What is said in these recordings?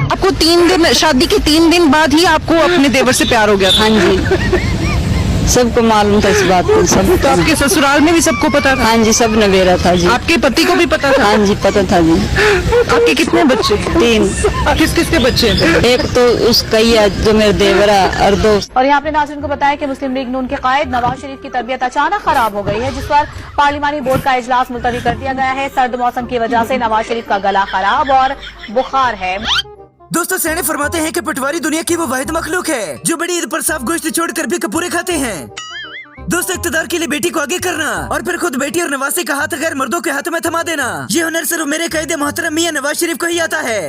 आपको 3 दिन, शादी के 3 दिन बाद ही आपको अपने देवर से प्यार हो गया था? हाँ जी, सबको मालूम था इस बात को, सब। तो आपके ससुराल में भी सबको पता था? हाँ जी, सब नवेरा था जी। आपके पति को भी पता था? हाँ जी, पता था जी। आपके कितने बच्चे? 3। किस किस के बच्चे हैं? एक तो उसका ही है जो मेरे देवरा, और 2। और यहाँ पे नाज़रीन को बताया कि मुस्लिम लीग नून के कायद नवाज शरीफ की तबीयत अचानक खराब हो गई है, जिस पर पार्लिमानी बोर्ड का इजलास मुलतवी कर दिया गया है। सर्द मौसम की वजह से नवाज शरीफ का गला खराब और बुखार है। दोस्तों, सैने फरमाते हैं कि पटवारी दुनिया की वो वाहिद मखलूक है जो बड़ी ईद पर साफ गोश्त छोड़कर भी कपूरे खाते हैं। दोस्तों, इक़्तिदार के लिए बेटी को आगे करना और फिर खुद बेटी और नवासे का हाथ गैर मर्दों के हाथ में थमा देना, ये हुनर सिर्फ मेरे कायदे मोहतरम मियां नवाज शरीफ को ही आता है।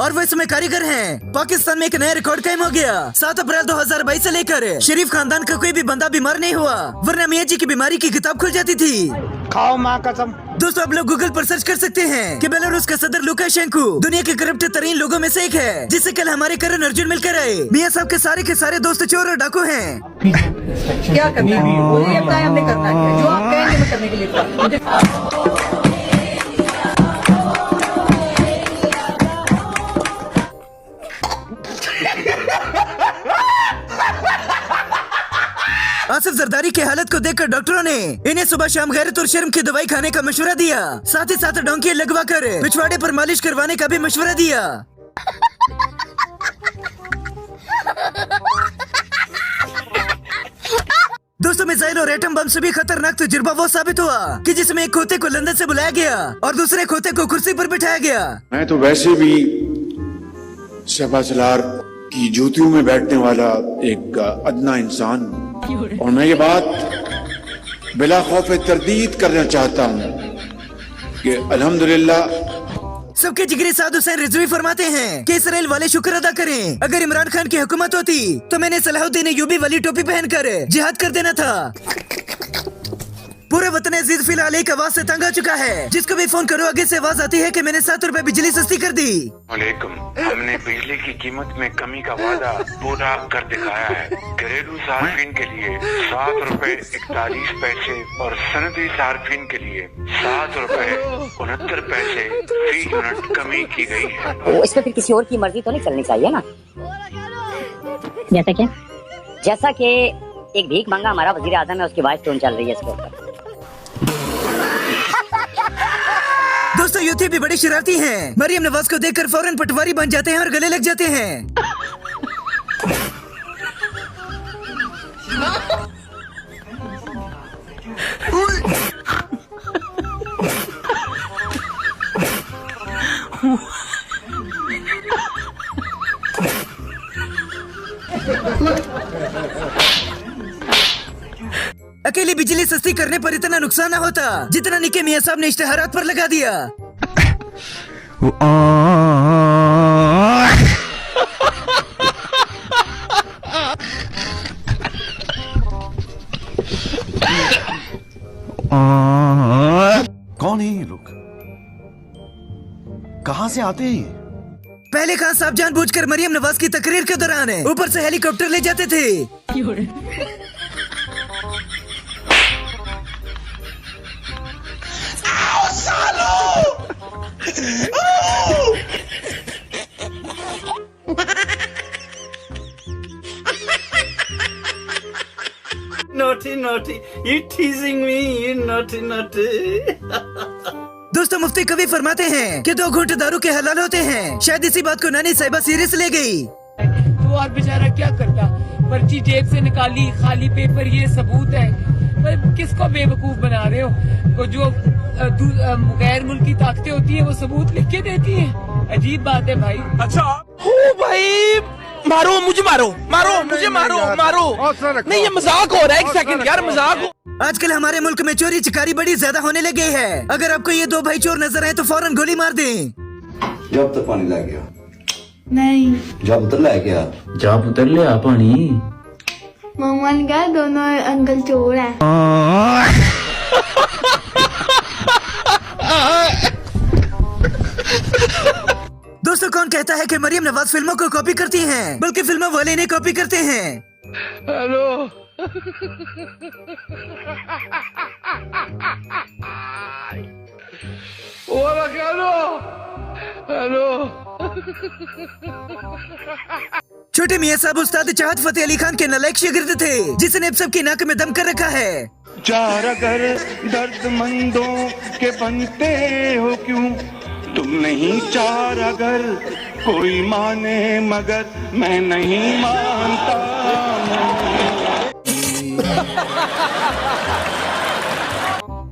और वो इसमें कारीगर हैं। पाकिस्तान में एक नया रिकॉर्ड कायम हो गया। 7 अप्रैल 2022 से लेकर शरीफ खानदान का कोई भी बंदा बीमार नहीं हुआ, वरना मियां जी की बीमारी की किताब खुल जाती थी। खाओ माँ कसम। दोस्तों, आप लोग गूगल पर सर्च कर सकते हैं कि बेलारूस का सदर लुकाशेंको दुनिया के करप्ट तरीन लोगों में से एक है, जिससे कल हमारे करण अर्जुन मिलकर आए। मियां साहब के सारे दोस्त चोर और डाकू हैं। क्या करना है? मुझे पता है हमने करना है, जो आप कहेंगे मैं करने के लिए। आसिफ जरदारी की हालत को देखकर डॉक्टरों ने इन्हें सुबह शाम गैरत और शर्म की दवाई खाने का मशवरा दिया। साथ ही साथ डोंकी लगवा कर पिछवाड़े पर मालिश करवाने का भी मशवरा दिया। दोस्तों, मिसाइल और एटम बम से भी खतरनाक तजुर्बा वो साबित हुआ कि जिसमें एक खोते को लंदन से बुलाया गया और दूसरे खोते को कुर्सी पर बिठाया गया। मैं तो वैसे भी सबासलार की जूतियों में बैठने वाला एक अदना इंसान हूँ, और मैं ये बात बिला खौफ तरदीद करना चाहता हूँ कि अल्हम्दुलिल्लाह सबके जिगरी साद हुसैन रिजवी फरमाते हैं कि इसराइल वाले शुक्र अदा करें। अगर इमरान खान की हुकूमत होती तो मैंने सलाहुद्दीन अय्यूबी वाली टोपी पहनकर जिहाद कर देना था। पूरे वतन अजीज फिलहाल एक आवाज से तंग आ चुका है। जिसको भी फोन करो आगे से आवाज आती है कि मैंने 7 रुपए बिजली सस्ती कर दी। वालेकुम, हमने बिजली की कीमत में कमी का वादा पूरा कर दिखाया है। घरेलू सार्फिन के लिए 7 रुपए 41 पैसे और सनदी सार्फिन के लिए 7 रुपए 69 पैसे फी यूनिट कमी की गई है। इस पे फिर किसी और की मर्जी तो नहीं चलनी चाहिए ना? जैसा क्या? जैसा कि एक भीख मंगा हमारा वजीर आजम है, उसकी वॉइस टोन चल रही है इसके ऊपर। दोस्तों, यूथी भी बड़ी शरारती हैं। मरियम नवाज को देखकर फौरन पटवारी बन जाते हैं और गले लग जाते हैं। अकेली बिजली सस्ती करने पर इतना नुकसान न होता जितना निके मियां साहब ने इश्तेहारात पर लगा दिया। कौन है ये लोग? कहाँ से आते हैं? पहले खान साहब जानबूझकर मरियम नवाज की तकरीर के दौरान ऊपर से हेलीकॉप्टर ले जाते थे। Naughty, naughty, you teasing me, you naughty, naughty. दोस्तों, मुफ्ती कवि फरमाते हैं कि 2 घूंट दारू के हलाल होते हैं। शायद इसी बात को नानी साहिबा सीरियस ले गई। तो और बेचारा क्या करता, पर्ची जेब से निकाली, खाली पेपर, ये सबूत है। किसको बेवकूफ बना रहे हो? तो जो गैर मुल्की ताकतें होती है वो सबूत लिख के देती है। अजीब बात है भाई। अच्छा, ओ भाई, मारो मुझे, मारो मुझे, मारो। नहीं, ये मजाक हो रहा है। 1 सेकंड यार, मजाक हो। आजकल हमारे मुल्क में चोरी चिकारी बड़ी ज्यादा होने लगी है। अगर आपको ये 2 भाई चोर नजर आए तो फौरन गोली मार दें। जब तक पानी ला गया नहीं, जब उतर ला गया, जब उतर ले आ पानी। मम्मा ने कहा दोनों अंकल चोर हैं। दोस्तों, कौन कहता है कि मरियम नवाज फिल्मों को कॉपी करती हैं, बल्कि फिल्मों वाले इन्हें कॉपी करते हैं। हेलो। छोटे मियाँ साहब उस्ताद चाहत फतेह अली खान के नालायक शागिर्द थे, जिसने अब सबकी नाक में दम कर रखा है। चार अगर दर्दमंदों के बनते हो क्यों, तुम नहीं चार अगर कोई माने मगर मैं नहीं मानता।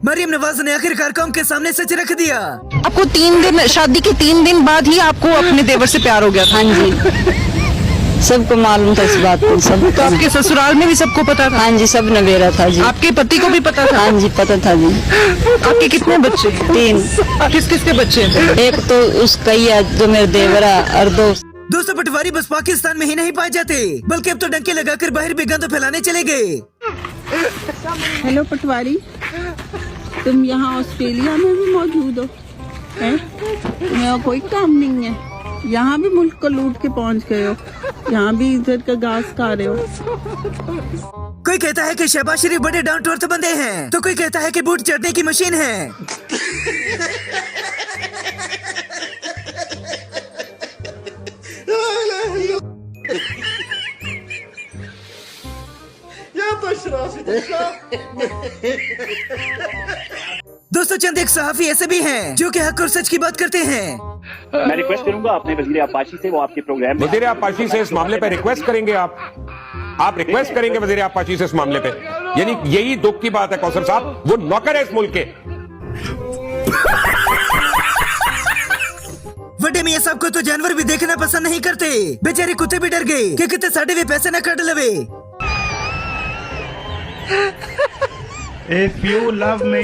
मरियम नवाज ने आखिरकार कौम के सामने सच रख दिया। आपको 3 दिन, शादी के 3 दिन बाद ही आपको अपने देवर से प्यार हो गया था? हाँ जी, सबको मालूम था इस बात को। सब तो आपके ससुराल में भी सबको पता था? हाँ जी, सब नवेरा था जी। आपके पति को भी पता था? हाँ जी, पता था जी। आपके कितने बच्चे? 3। किस किस के बच्चे? एक तो उसका ही है जो मेरे देवरा, और 2। दोस्तों, पटवारी बस पाकिस्तान में ही नहीं पाए जाते, बल्कि अब तो डंके लगाकर बाहर भी गंद फैलाने चले गए। हेलो पटवारी, तुम यहाँ ऑस्ट्रेलिया में भी मौजूद हो? हैं? तुम्हें कोई काम नहीं है? यहाँ भी मुल्क को लूट के पहुँच गए हो, यहाँ भी इज्जत का घास खा रहे हो। कोई कहता है कि शहबाज शरीफ बड़े डाउन टू अर्थ बंदे हैं, तो कोई कहता है कि बूट चढ़ने की मशीन है। दोस्तों, चंद एक सहाफी ऐसे भी हैं जो कि हक और सच की बात करते हैं। मैं रिक्वेस्ट करूंगा अपने वजीर आपाशी से, वो आपके प्रोग्राम में वजीर आपाशी से इस मामले पे रिक्वेस्ट करेंगे। आप रिक्वेस्ट करेंगे वजीर आपाशी से इस मामले पे? यानी यही दुख की बात है कौसर साहब, वो नौकर है इस मुल्क के। बड़े मियाँ साहब को तो जानवर भी देखना पसंद नहीं करते। बेचारे कुत्ते भी डर गए कि कितने साढ़े वे पैसे न कट लवे। If you love me,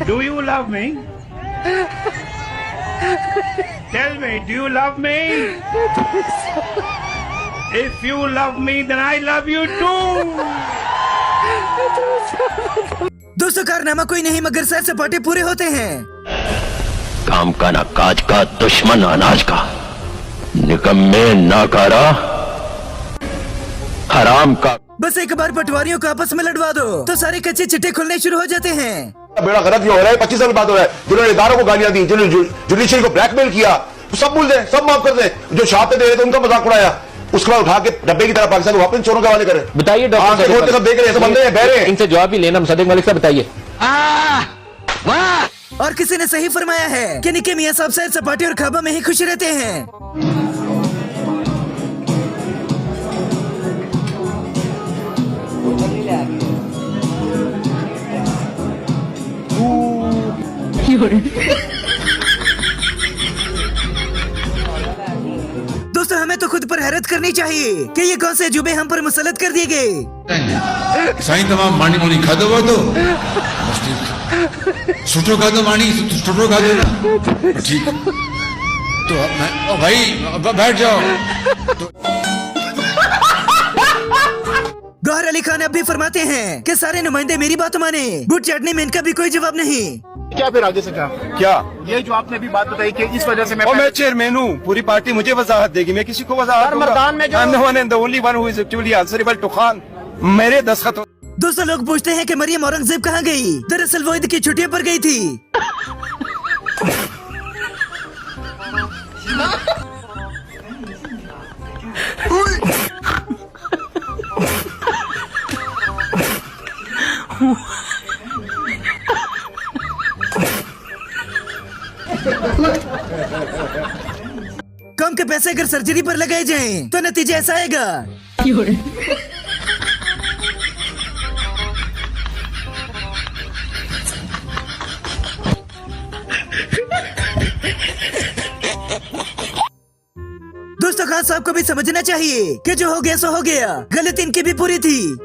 do you love me? Tell me, do you love me? If you love me, then I love you too. दोस्तों, कारनामा कोई नहीं मगर सैर सपाटे पूरे होते हैं। काम का ना काज का, दुश्मन अनाज का, निकम्मे नाकारा हराम का। बस एक बार पटवारियों को आपस में लड़वा दो तो सारे कच्चे चिट्टे खुलने शुरू हो जाते हैं। बेड़ा गलत ये हो रहा है, 25 साल बाद हो रहा है। जिन्होंने इदारों को गालियां दी, जिन्होंने जुडिशरी को ब्लैकमेल किया, तो सब भूल दें, सब माफ कर दें। जो शहादत दे रहे थे उनका मजाक उड़ाया, उसके बाद उठा के डब्बे की तरह पाकिस्तान को वापस चोरों के हवाले करें। बताइए डॉक्टर, सब देख रहे हैं, सब बंदे हैं, बहरे हैं। इनसे जवाब भी लेना। सदीक मलिक साहब बताइए। और किसी ने सही फरमाया है कि निके मियाँ साहब सैर सपाटे और खाबा में ही खुश रहते हैं। दोस्तों, हमें तो खुद पर हैरत करनी चाहिए कि ये कौन से अजूबे हम पर मुसलत कर दिए गए। साईं तमाम मानी मोनी खादो वो तो सुटो खादो मानी सुटो खादो ना, ठीक। तो मैं भाई बैठ जाओ। गौहर अली खान अब भी फरमाते हैं कि सारे नुमाइंदे मेरी बात माने, बूट चढ़ने में इनका भी कोई जवाब नहीं। क्या फिर आगे से क्या ये जो आपने भी बात बताई कि इस वजह से मैं चेयरमैन हूँ, पूरी पार्टी मुझे वजाहत देगी, मैं किसी को वजाहत दूंगा। मेरे दस्तखत। दोस्तों, लोग पूछते हैं कि मरियम औरंगजेब कहाँ गई? दरअसल वो ईद की छुट्टियों पर गई थी। कम के पैसे अगर सर्जरी पर लगाए जाएं, तो नतीजा ऐसा आएगा। दोस्तों, खान साहब को भी समझना चाहिए कि जो हो गया सो हो गया, गलती इनकी भी पूरी थी।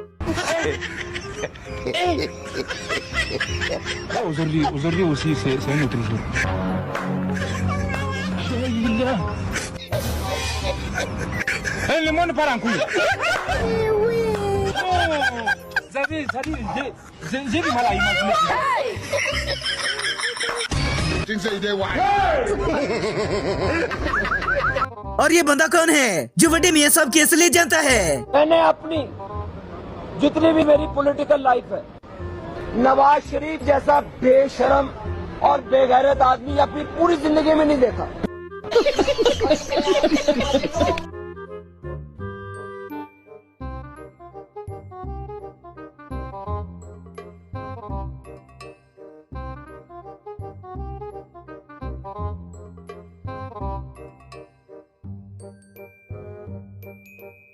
उसी से limon paranku. Jadi malah और ये बंदा कौन है जो बड़े मियाँ साहब की असलियत जानता है? मैंने अपनी जितनी भी मेरी पॉलिटिकल लाइफ है, नवाज शरीफ जैसा बेशरम और बेगैरत आदमी अपनी पूरी जिंदगी में नहीं देखा।